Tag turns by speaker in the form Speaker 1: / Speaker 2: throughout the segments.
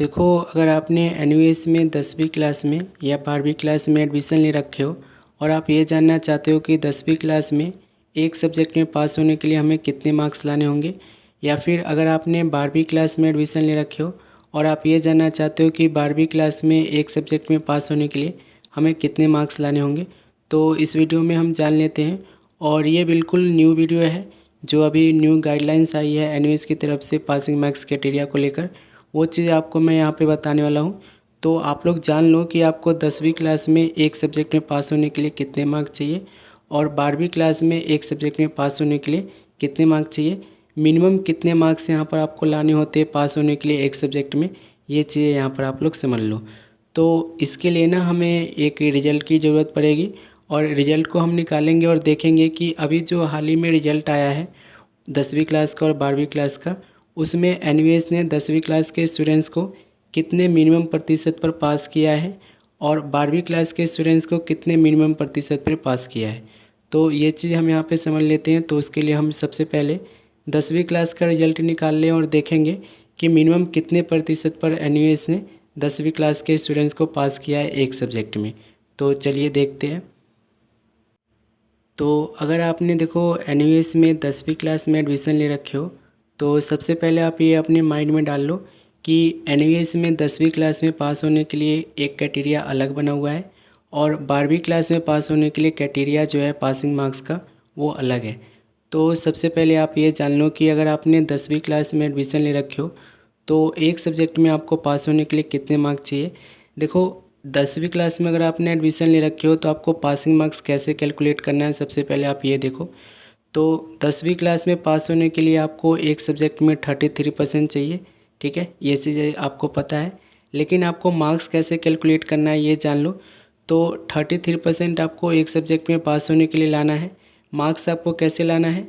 Speaker 1: देखो, अगर आपने एनयूएस में 10वीं क्लास में या 12वीं क्लास में एडमिशन ले रखे हो और आप ये जानना चाहते हो कि 10वीं क्लास में एक सब्जेक्ट में पास होने के लिए हमें कितने मार्क्स लाने होंगे, या फिर अगर आपने 12वीं क्लास में एडमिशन ले रखे हो और आप ये जानना चाहते हो कि 12वीं क्लास में एक सब्जेक्ट में पास होने के लिए हमें कितने मार्क्स लाने होंगे, तो इस वीडियो में हम जान लेते हैं। और ये बिल्कुल न्यू वीडियो है, जो अभी न्यू गाइडलाइंस आई है एनयूएस की तरफ से पासिंग मार्क्स क्राइटेरिया को लेकर, वो चीज़ आपको मैं यहाँ पे बताने वाला हूँ। तो आप लोग जान लो कि आपको 10वीं क्लास में एक सब्जेक्ट में पास होने के लिए कितने मार्क्स चाहिए और 12वीं क्लास में एक सब्जेक्ट में पास होने के लिए कितने मार्क्स चाहिए, मिनिमम कितने मार्क्स यहाँ पर आपको लाने होते हैं पास होने के लिए एक सब्जेक्ट में। ये चीज़ें यहाँ पर आप लोग समझ लो। तो इसके लिए ना हमें एक रिज़ल्ट की ज़रूरत पड़ेगी और रिज़ल्ट को हम निकालेंगे और देखेंगे कि अभी जो हाल ही में रिज़ल्ट आया है 10वीं क्लास का और 12वीं क्लास का, उसमें एनयूएस ने 10वीं क्लास के स्टूडेंट्स को कितने मिनिमम प्रतिशत पर पास किया है और 12वीं क्लास के स्टूडेंट्स को कितने मिनिमम प्रतिशत पर पास किया है। तो ये चीज़ हम यहाँ पे समझ लेते हैं। तो उसके लिए हम सबसे पहले 10वीं क्लास का रिजल्ट निकाल लें और देखेंगे कि मिनिमम कितने प्रतिशत पर एनयूएस ने 10वीं क्लास के स्टूडेंट्स को पास किया है एक सब्जेक्ट में। तो चलिए देखते हैं। तो अगर आपने देखो एनयूएस में 10वीं क्लास में एडमिशन ले रखे हो, तो सबसे पहले आप ये अपने माइंड में डाल लो कि एनयूएस में 10वीं क्लास में पास होने के लिए एक क्राइटेरिया अलग बना हुआ है और 12वीं क्लास में पास होने के लिए क्राइटेरिया जो है पासिंग मार्क्स का वो अलग है। तो सबसे पहले आप ये जान लो कि अगर आपने 10वीं क्लास में एडमिशन ले रखे हो तो एक सब्जेक्ट में आपको पास होने के लिए कितने मार्क्स चाहिए। देखो, 10वीं क्लास में अगर आपने एडमिशन ले रखे हो तो आपको पासिंग मार्क्स कैसे कैलकुलेट करना है, सबसे पहले आप ये देखो। तो 10वीं क्लास में पास होने के लिए आपको एक सब्जेक्ट में 33% चाहिए, ठीक है, ये चीज़ आपको पता है। लेकिन आपको मार्क्स कैसे कैलकुलेट करना है ये जान लो। तो 33% आपको एक सब्जेक्ट में पास होने के लिए लाना है। मार्क्स आपको कैसे लाना है,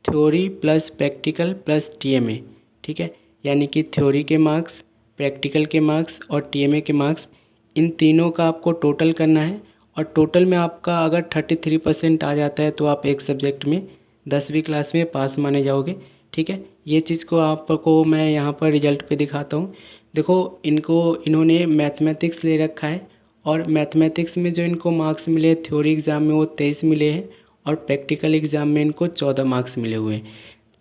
Speaker 1: theory plus practical plus TMA, ठीक है, यानी कि थ्योरी के मार्क्स, प्रैक्टिकल के मार्क्स और टीएमए के मार्क्स, इन तीनों का आपको टोटल करना है। और टोटल में आपका अगर 33% आ जाता है तो आप एक सब्जेक्ट में 10वीं क्लास में पास माने जाओगे, ठीक है। ये चीज़ को आपको मैं यहाँ पर रिजल्ट पे दिखाता हूँ। देखो, इन्होंने मैथमेटिक्स ले रखा है और मैथमेटिक्स में जो इनको मार्क्स मिले थ्योरी एग्ज़ाम में वो 23 मिले हैं और प्रैक्टिकल एग्ज़ाम में इनको 14 मार्क्स मिले हुए हैं।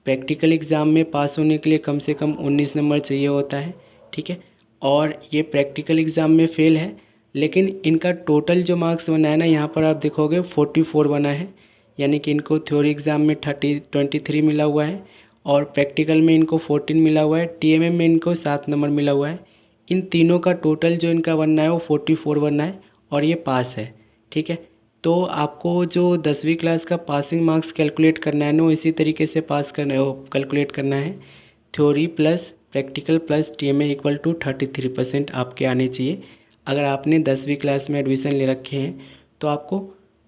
Speaker 1: प्रैक्टिकल एग्ज़ाम में पास होने के लिए कम से कम 19 नंबर चाहिए होता है, ठीक है। और ये प्रैक्टिकल एग्ज़ाम में फ़ेल है, लेकिन इनका टोटल जो मार्क्स बना है ना, यहाँ पर आप देखोगे 44 बना है, यानी कि इनको थ्योरी एग्ज़ाम में 23 मिला हुआ है और प्रैक्टिकल में इनको 14 मिला हुआ है, टीएमए में इनको 7 नंबर मिला हुआ है। इन तीनों का टोटल जो इनका बनना है वो 44 बनना है और ये पास है, ठीक है। तो आपको जो 10वीं क्लास का पासिंग मार्क्स कैलकुलेट करना है ना, इसी तरीके से पास करना है, कैलकुलेट करना है। Theory plus practical plus TMA equal to 33% आपके आने चाहिए। अगर आपने 10वीं क्लास में एडमिशन ले रखे हैं तो आपको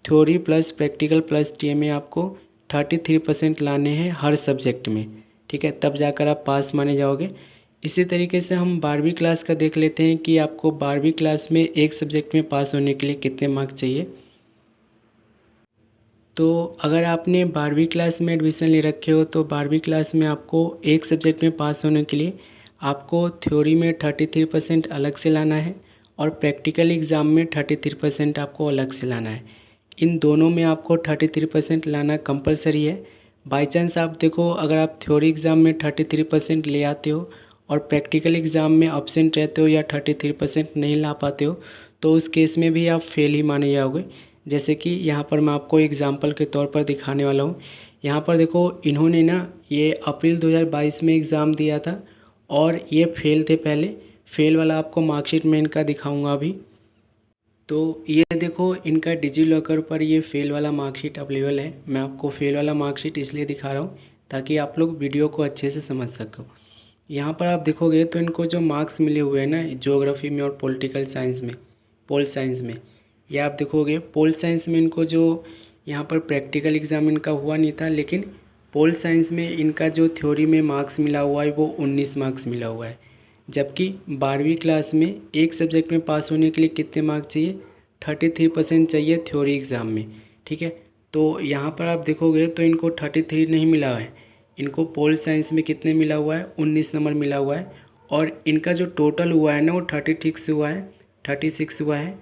Speaker 1: theory plus practical plus TMA आपको 33% लाने हैं हर सब्जेक्ट में, ठीक है, तब जाकर आप पास माने जाओगे। इसी तरीके से हम 12वीं क्लास का देख लेते हैं कि आपको 12वीं क्लास में एक सब्जेक्ट में पास होने के लिए कितने मार्क्स चाहिए। तो अगर आपने 12वीं क्लास में एडमिशन ले रखे हो तो 12वीं क्लास में आपको एक सब्जेक्ट में पास होने के लिए आपको थ्योरी में 33% अलग से लाना है और प्रैक्टिकल एग्ज़ाम में 33% आपको अलग से लाना है। इन दोनों में आपको 33% लाना कंपलसरी है। बाई चांस आप देखो, अगर आप थ्योरी एग्ज़ाम में 33% ले आते हो और प्रैक्टिकल एग्ज़ाम में अब्सेंट रहते हो या 33% नहीं ला पाते हो, तो उस केस में भी आप फेल ही माने जाओगे। जैसे कि यहाँ पर मैं आपको एग्ज़ाम्पल के तौर पर दिखाने वाला हूँ। यहाँ पर देखो, इन्होंने ना ये अप्रैल 2022 में एग्ज़ाम दिया था और ये फेल थे पहले। फेल वाला आपको मार्कशीट में इनका दिखाऊंगा अभी। तो ये देखो, इनका डिजी लॉकर पर ये फेल वाला मार्कशीट अवेलेबल है। मैं आपको फेल वाला मार्कशीट इसलिए दिखा रहा हूँ ताकि आप लोग वीडियो को अच्छे से समझ सको। यहाँ पर आप देखोगे तो इनको जो मार्क्स मिले हुए हैं ना ज्योग्राफी में और पॉलिटिकल साइंस में, पोल साइंस में, या आप देखोगे पोल साइंस में इनको जो यहाँ पर प्रैक्टिकल एग्ज़ाम इनका हुआ नहीं था, लेकिन पोल साइंस में इनका जो थ्योरी में मार्क्स मिला हुआ है वो 19 मार्क्स मिला हुआ है। जबकि 12वीं क्लास में एक सब्जेक्ट में पास होने के लिए कितने मार्क्स चाहिए, 33% चाहिए थ्योरी एग्ज़ाम में, ठीक है। तो यहाँ पर आप देखोगे तो इनको 33 नहीं मिला है, इनको पोल साइंस में कितने मिला हुआ है, 19 नंबर मिला हुआ है और इनका जो टोटल हुआ है ना वो 36 हुआ है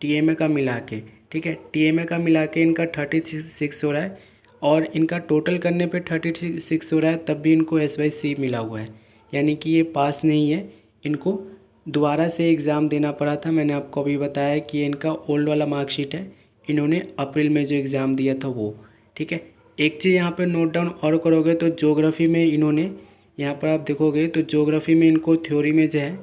Speaker 1: टीएमए का मिला के, ठीक है। टीएमए का मिला के इनका 36 हो रहा है और इनका टोटल करने पे 36 हो रहा है, तब भी इनको SYC मिला हुआ है, यानी कि ये पास नहीं है। इनको दोबारा से एग्ज़ाम देना पड़ा था। मैंने आपको अभी बताया कि ये इनका ओल्ड वाला मार्कशीट है, इन्होंने अप्रैल में जो एग्ज़ाम दिया था वो, ठीक है। एक चीज़ यहाँ पर नोट डाउन और करोगे तो ज्योग्राफी में इन्होंने, यहाँ पर आप देखोगे तो ज्योग्राफी में इनको थ्योरी में जो है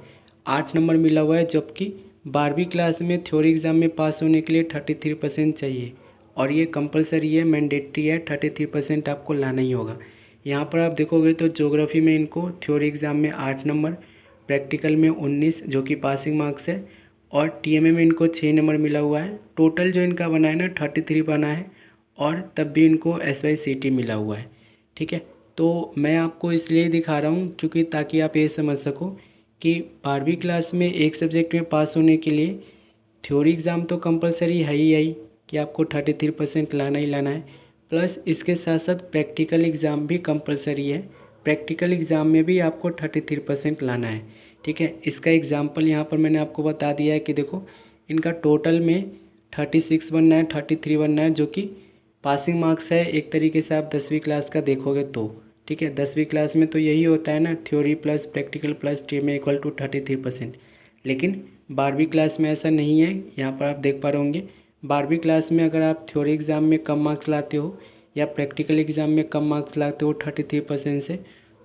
Speaker 1: 8 नंबर मिला हुआ है, जबकि 12वीं क्लास में थ्योरी एग्ज़ाम में पास होने के लिए 33% चाहिए और ये कंपलसरी है, मैंडेटरी है, 33% आपको लाना ही होगा। यहाँ पर आप देखोगे तो ज्योग्राफी में इनको थ्योरी एग्ज़ाम में 8 नंबर, प्रैक्टिकल में 19 जो कि पासिंग मार्क्स है, और टीएमए में इनको 6 नंबर मिला हुआ है। टोटल जो इनका बना है ना 33 बना है, और तब भी इनको SYCT मिला हुआ है, ठीक है। तो मैं आपको इसलिए दिखा रहा हूँ क्योंकि ताकि आप ये समझ सको कि 12वीं क्लास में एक सब्जेक्ट में पास होने के लिए थ्योरी एग्ज़ाम तो कंपलसरी है ही कि आपको 33% लाना ही लाना है, प्लस इसके साथ साथ प्रैक्टिकल एग्ज़ाम भी कंपलसरी है। प्रैक्टिकल एग्ज़ाम में भी आपको 33% लाना है, ठीक है। इसका एग्जाम्पल यहाँ पर मैंने आपको बता दिया है कि देखो इनका टोटल में 36 बनना है, 33 बनना है, जो कि पासिंग मार्क्स है एक तरीके से आप 10वीं क्लास का देखोगे तो, ठीक है। 10वीं क्लास में तो यही होता है ना, theory plus practical plus TMA equal to 33%। लेकिन 12वीं क्लास में ऐसा नहीं है। यहाँ पर आप देख पा रहे होंगे 12वीं क्लास में अगर आप थ्योरी एग्ज़ाम में कम मार्क्स लाते हो या प्रैक्टिकल एग्ज़ाम में कम मार्क्स लाते हो 33% से,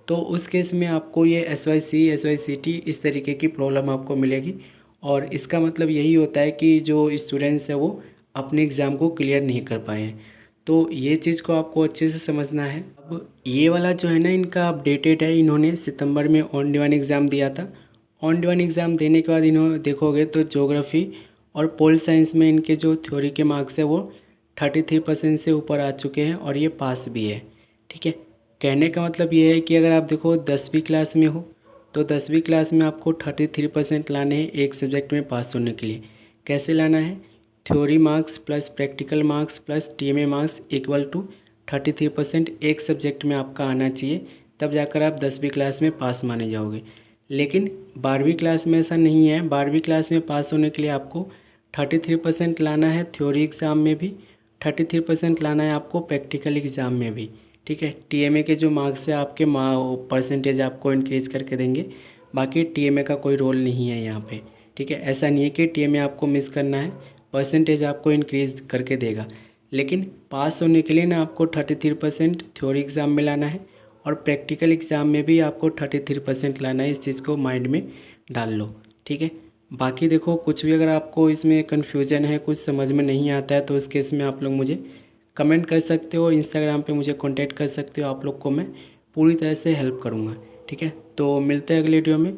Speaker 1: तो उस केस में आपको ये SYCT इस तरीके की प्रॉब्लम आपको मिलेगी। और इसका मतलब यही होता है कि जो स्टूडेंट्स हैं वो अपने एग्ज़ाम को क्लियर नहीं कर पाए हैं। तो ये चीज़ को आपको अच्छे से समझना है। अब ये वाला जो है ना इनका अपडेटेड है, इन्होंने सितंबर में ऑन डिमांड एग्ज़ाम दिया था। ऑन डिमांड एग्ज़ाम देने के बाद इन्होंने देखोगे तो ज्योग्राफी और पोल साइंस में इनके जो थ्योरी के मार्क्स है वो 33% से ऊपर आ चुके हैं और ये पास भी है, ठीक है। कहने का मतलब ये है कि अगर आप देखो 10वीं क्लास में हो तो 10वीं क्लास में आपको 33% लाने हैं एक सब्जेक्ट में पास होने के लिए। कैसे लाना है? Theory marks plus practical marks plus TMA marks equal to 33% एक सब्जेक्ट में आपका आना चाहिए, तब जाकर आप 10वीं क्लास में पास माने जाओगे। लेकिन 12वीं क्लास में ऐसा नहीं है। 12वीं क्लास में पास होने के लिए आपको 33% लाना है थ्योरी एग्ज़ाम में भी, 33% लाना है आपको प्रैक्टिकल एग्ज़ाम में भी, ठीक है। टीएमए के जो मार्क्स है आपके परसेंटेज आपको इंक्रीज़ करके देंगे, बाकी टीएमए का कोई रोल नहीं है यहाँ पे, ठीक है। ऐसा नहीं है कि टीएमए आपको मिस करना है, परसेंटेज आपको इंक्रीज़ करके देगा। लेकिन पास होने के लिए ना आपको 33% थ्योरी एग्ज़ाम में लाना है और प्रैक्टिकल एग्ज़ाम में भी आपको 33% लाना है। इस चीज़ को माइंड में डाल लो, ठीक है। बाकी देखो कुछ भी अगर आपको इसमें कन्फ्यूज़न है, कुछ समझ में नहीं आता है, तो उस केस में आप लोग मुझे कमेंट कर सकते हो, इंस्टाग्राम पे मुझे कांटेक्ट कर सकते हो। आप लोग को मैं पूरी तरह से हेल्प करूँगा, ठीक है। तो मिलते हैं अगले वीडियो में।